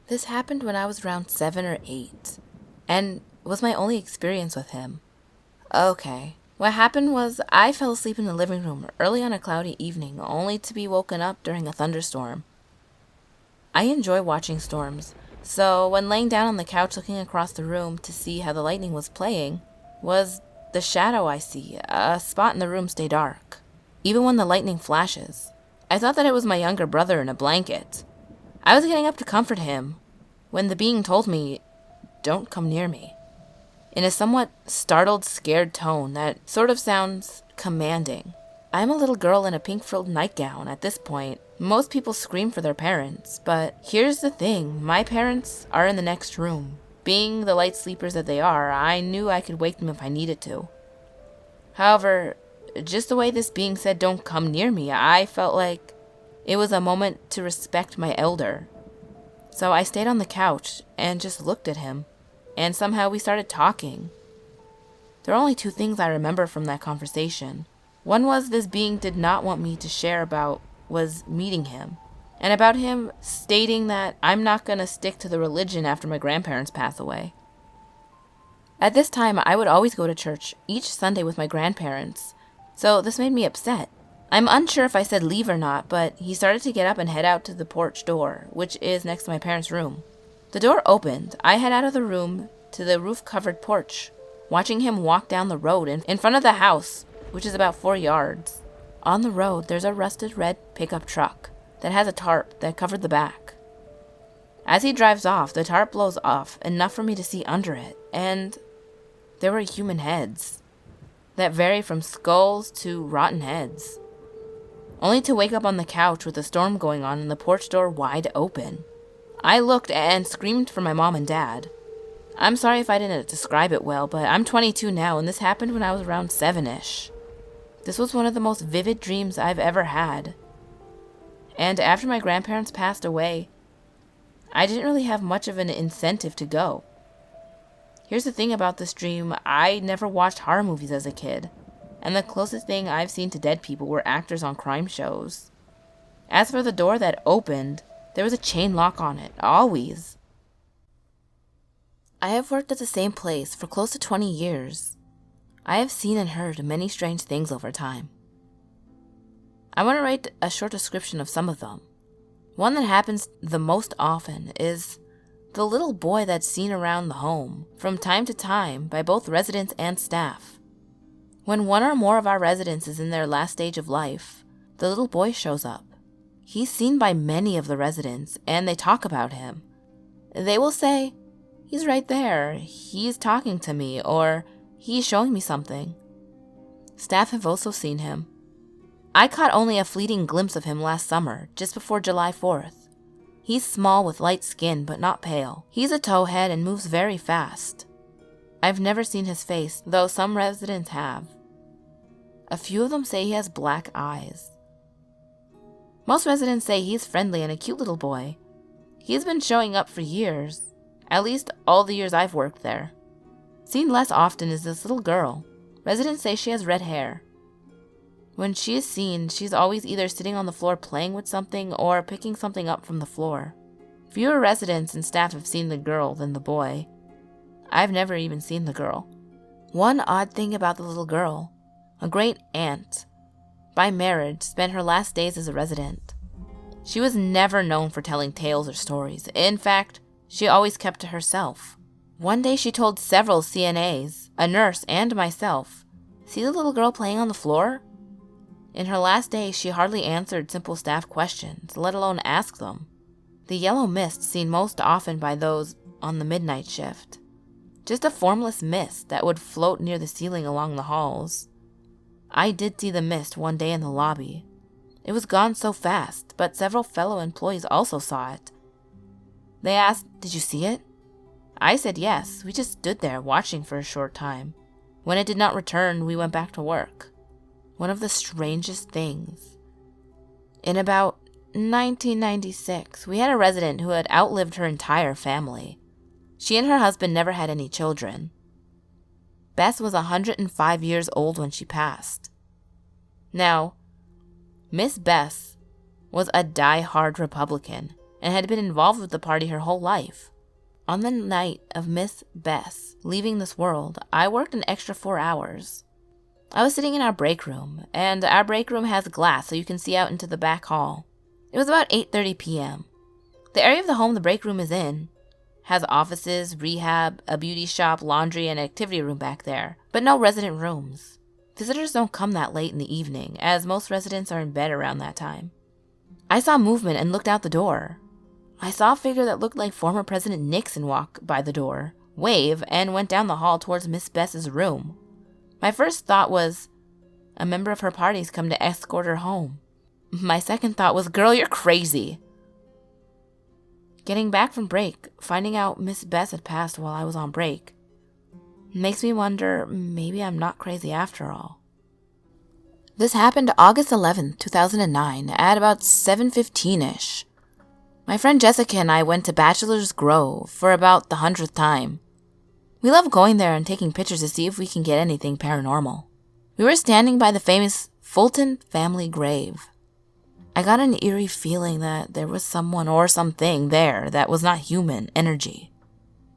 This happened when I was around 7 or 8, and was my only experience with him. Okay, what happened was I fell asleep in the living room early on a cloudy evening, only to be woken up during a thunderstorm. I enjoy watching storms, so when laying down on the couch looking across the room to see how the lightning was playing, was the shadow I see, a spot in the room stay dark, even when the lightning flashes. I thought that it was my younger brother in a blanket. I was getting up to comfort him when the being told me, "Don't come near me," in a somewhat startled, scared tone that sort of sounds commanding. I'm a little girl in a pink-frilled nightgown at this point. Most people scream for their parents, but here's the thing, my parents are in the next room. Being the light sleepers that they are, I knew I could wake them if I needed to. However, just the way this being said "don't come near me," I felt like it was a moment to respect my elder. So I stayed on the couch and just looked at him, and somehow we started talking. There are only 2 things I remember from that conversation. One was this being did not want me to share about was meeting him, and about him stating that I'm not going to stick to the religion after my grandparents pass away. At this time, I would always go to church each Sunday with my grandparents, so this made me upset. I'm unsure if I said leave or not, but he started to get up and head out to the porch door, which is next to my parents' room. The door opened. I head out of the room to the roof-covered porch, watching him walk down the road in front of the house, which is about 4 yards. On the road, there's a rusted red pickup truck that has a tarp that covered the back. As he drives off, the tarp blows off enough for me to see under it, and there were human heads that vary from skulls to rotten heads, only to wake up on the couch with a storm going on and the porch door wide open. I looked and screamed for my mom and dad. I'm sorry if I didn't describe it well, but I'm 22 now, and this happened when I was around 7-ish. This was one of the most vivid dreams I've ever had. And after my grandparents passed away, I didn't really have much of an incentive to go. Here's the thing about this dream, I never watched horror movies as a kid, and the closest thing I've seen to dead people were actors on crime shows. As for the door that opened, there was a chain lock on it, always. I have worked at the same place for close to 20 years. I have seen and heard many strange things over time. I want to write a short description of some of them. One that happens the most often is the little boy that's seen around the home from time to time by both residents and staff. When one or more of our residents is in their last stage of life, the little boy shows up. He's seen by many of the residents, and they talk about him. They will say, "He's right there, he's talking to me," or "He's showing me something." Staff have also seen him. I caught only a fleeting glimpse of him last summer, just before July 4th. He's small with light skin, but not pale. He's a towhead and moves very fast. I've never seen his face, though some residents have. A few of them say he has black eyes. Most residents say he's friendly and a cute little boy. He's been showing up for years, at least all the years I've worked there. Seen less often is this little girl. Residents say she has red hair. When she is seen, she's always either sitting on the floor playing with something or picking something up from the floor. Fewer residents and staff have seen the girl than the boy. I've never even seen the girl. One odd thing about the little girl, a great aunt, by marriage, spent her last days as a resident. She was never known for telling tales or stories. In fact, she always kept to herself. One day she told several CNAs, a nurse, and myself, "See the little girl playing on the floor?" In her last days, she hardly answered simple staff questions, let alone ask them. The yellow mist seen most often by those on the midnight shift. Just a formless mist that would float near the ceiling along the halls. I did see the mist one day in the lobby. It was gone so fast, but several fellow employees also saw it. They asked, "Did you see it?" I said yes. We just stood there watching for a short time. When it did not return, we went back to work. One of the strangest things. In about 1996, we had a resident who had outlived her entire family. She and her husband never had any children. Bess was 105 years old when she passed. Now, Miss Bess was a die-hard Republican. and had been involved with the party her whole life. On the night of Miss Bess leaving this world, I worked an extra 4 hours. I was sitting in our break room, and our break room has glass so you can see out into the back hall. It was about 8:30 p.m. The area of the home the break room is in has offices, rehab, a beauty shop, laundry, and activity room back there, but no resident rooms. Visitors don't come that late in the evening, as most residents are in bed around that time. I saw movement and looked out the door. I saw a figure that looked like former President Nixon walk by the door, wave, and went down the hall towards Miss Bess's room. My first thought was, a member of her party's come to escort her home. My second thought was, girl, you're crazy. Getting back from break, finding out Miss Bess had passed while I was on break, makes me wonder, maybe I'm not crazy after all. This happened August 11th, 2009, at about 7:15-ish. My friend Jessica and I went to Bachelor's Grove for about the 100th time. We love going there and taking pictures to see if we can get anything paranormal. We were standing by the famous Fulton family grave. I got an eerie feeling that there was someone or something there that was not human energy.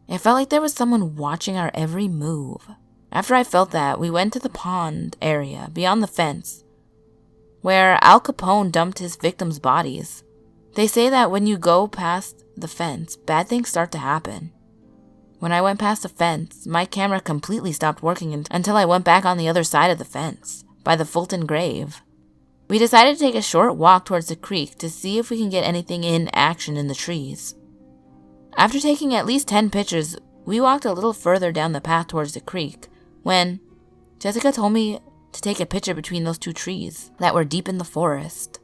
It felt like there was someone watching our every move. After I felt that, we went to the pond area beyond the fence, where Al Capone dumped his victims' bodies. They say that when you go past the fence, bad things start to happen. When I went past the fence, my camera completely stopped working until I went back on the other side of the fence, by the Fulton grave. We decided to take a short walk towards the creek to see if we can get anything in action in the trees. After taking at least 10 pictures, we walked a little further down the path towards the creek when Jessica told me to take a picture between those 2 trees that were deep in the forest.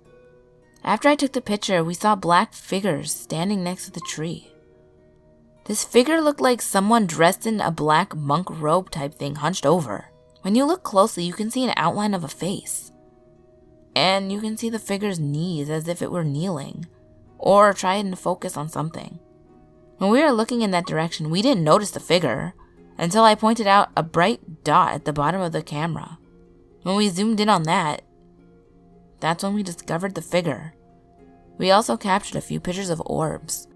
After I took the picture, we saw black figures standing next to the tree. This figure looked like someone dressed in a black monk robe type thing hunched over. When you look closely, you can see an outline of a face. And you can see the figure's knees as if it were kneeling, or trying to focus on something. When we were looking in that direction, we didn't notice the figure until I pointed out a bright dot at the bottom of the camera. When we zoomed in on that, that's when we discovered the figure. We also captured a few pictures of orbs.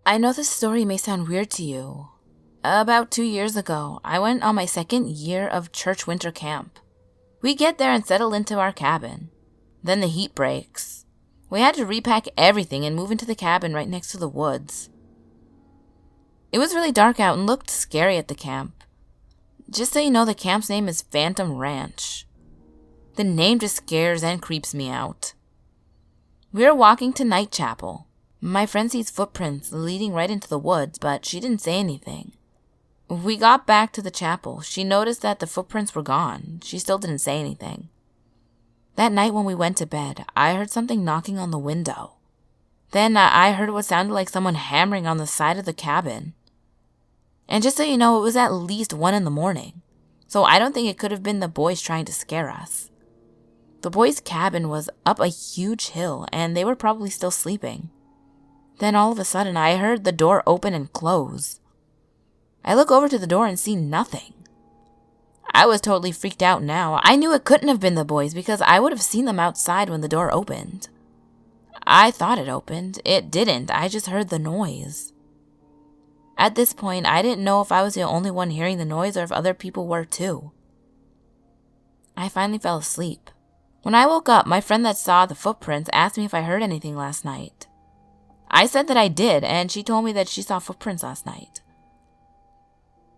I know this story may sound weird to you. About 2 years ago, I went on my 2nd year of church winter camp. We get there and settle into our cabin. Then the heat breaks. We had to repack everything and move into the cabin right next to the woods. It was really dark out and looked scary at the camp. Just so you know, the camp's name is Phantom Ranch. The name just scares and creeps me out. We were walking to night chapel. My friend sees footprints leading right into the woods, but she didn't say anything. We got back to the chapel. She noticed that the footprints were gone. She still didn't say anything. That night when we went to bed, I heard something knocking on the window. Then I heard what sounded like someone hammering on the side of the cabin. And just so you know, it was at least 1 a.m. So I don't think it could have been the boys trying to scare us. The boys' cabin was up a huge hill, and they were probably still sleeping. Then all of a sudden, I heard the door open and close. I look over to the door and see nothing. I was totally freaked out now. I knew it couldn't have been the boys because I would have seen them outside when the door opened. I thought it opened. It didn't. I just heard the noise. At this point, I didn't know if I was the only one hearing the noise or if other people were too. I finally fell asleep. When I woke up, my friend that saw the footprints asked me if I heard anything last night. I said that I did, and she told me that she saw footprints last night.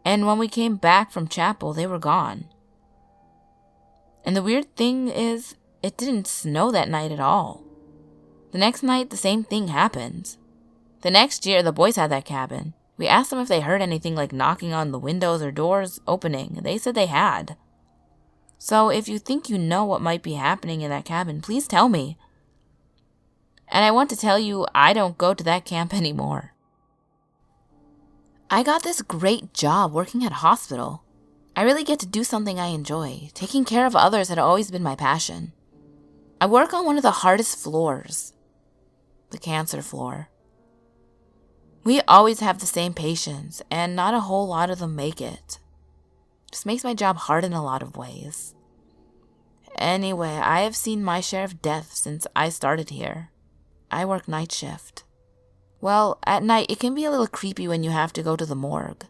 And when we came back from chapel, they were gone. And the weird thing is, it didn't snow that night at all. The next night, the same thing happened. The next year, the boys had that cabin. We asked them if they heard anything like knocking on the windows or doors opening. They said they had. So if you think you know what might be happening in that cabin, please tell me. And I want to tell you, I don't go to that camp anymore. I got this great job working at a hospital. I really get to do something I enjoy. Taking care of others had always been my passion. I work on one of the hardest floors, the cancer floor. We always have the same patients, and not a whole lot of them make it. Just makes my job hard in a lot of ways. Anyway, I have seen my share of death since I started here. I work night shift. Well, at night, it can be a little creepy when you have to go to the morgue.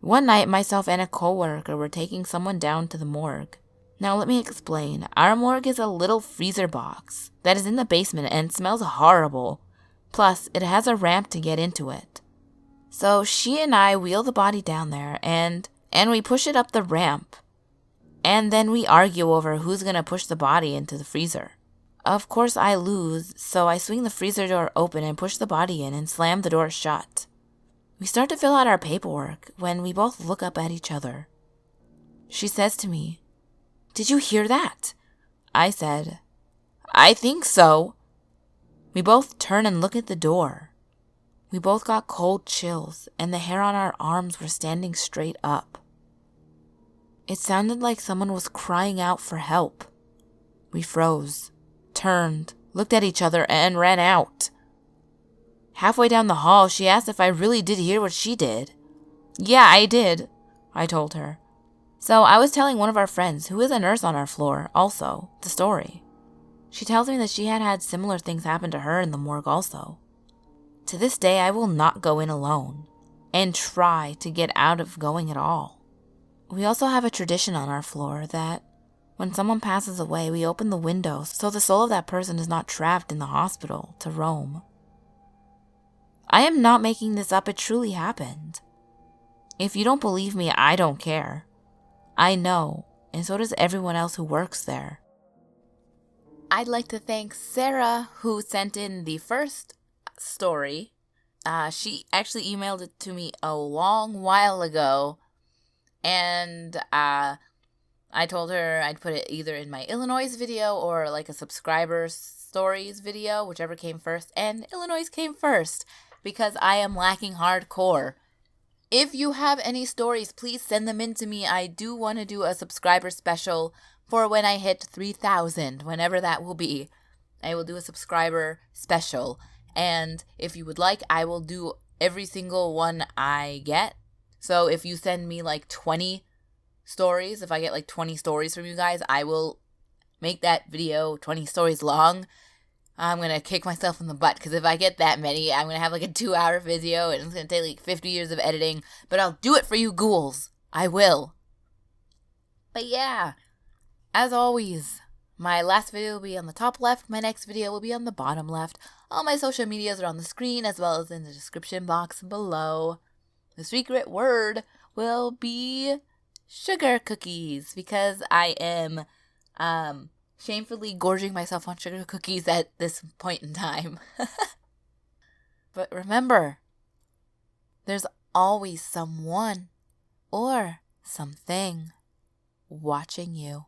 One night, myself and a coworker were taking someone down to the morgue. Now, let me explain. Our morgue is a little freezer box that is in the basement and smells horrible. Plus, it has a ramp to get into it. So she and I wheel the body down there and we push it up the ramp. And then we argue over who's going to push the body into the freezer. Of course I lose, so I swing the freezer door open and push the body in and slam the door shut. We start to fill out our paperwork when we both look up at each other. She says to me, "Did you hear that?" I said, "I think so." We both turn and look at the door. We both got cold chills and the hair on our arms were standing straight up. It sounded like someone was crying out for help. We froze, turned, looked at each other, and ran out. Halfway down the hall, she asked if I really did hear what she did. "Yeah, I did," I told her. So I was telling one of our friends, who is a nurse on our floor, also, the story. She tells me that she had had similar things happen to her in the morgue also. To this day, I will not go in alone, and try to get out of going at all. We also have a tradition on our floor that when someone passes away, we open the window so the soul of that person is not trapped in the hospital to roam. I am not making this up, it truly happened. If you don't believe me, I don't care. I know, and so does everyone else who works there. I'd like to thank Sarah, who sent in the first story. She actually emailed it to me a long while ago, and I told her I'd put it either in my Illinois video or like a subscriber stories video, whichever came first, and Illinois came first because I am lacking hardcore. If you have any stories, please send them in to me. I do want to do a subscriber special for when I hit 3,000, whenever that will be. I will do a subscriber special. And if you would like, I will do every single one I get. So if you send me like 20 stories, if I get like 20 stories from you guys, I will make that video 20 stories long. I'm going to kick myself in the butt because if I get that many, I'm going to have like a 2-hour video and it's going to take like 50 years of editing. But I'll do it for you ghouls. I will. But yeah, as always, my last video will be on the top left. My next video will be on the bottom left. All my social medias are on the screen as well as in the description box below. The secret word will be sugar cookies because I am shamefully gorging myself on sugar cookies at this point in time. But remember, there's always someone or something watching you.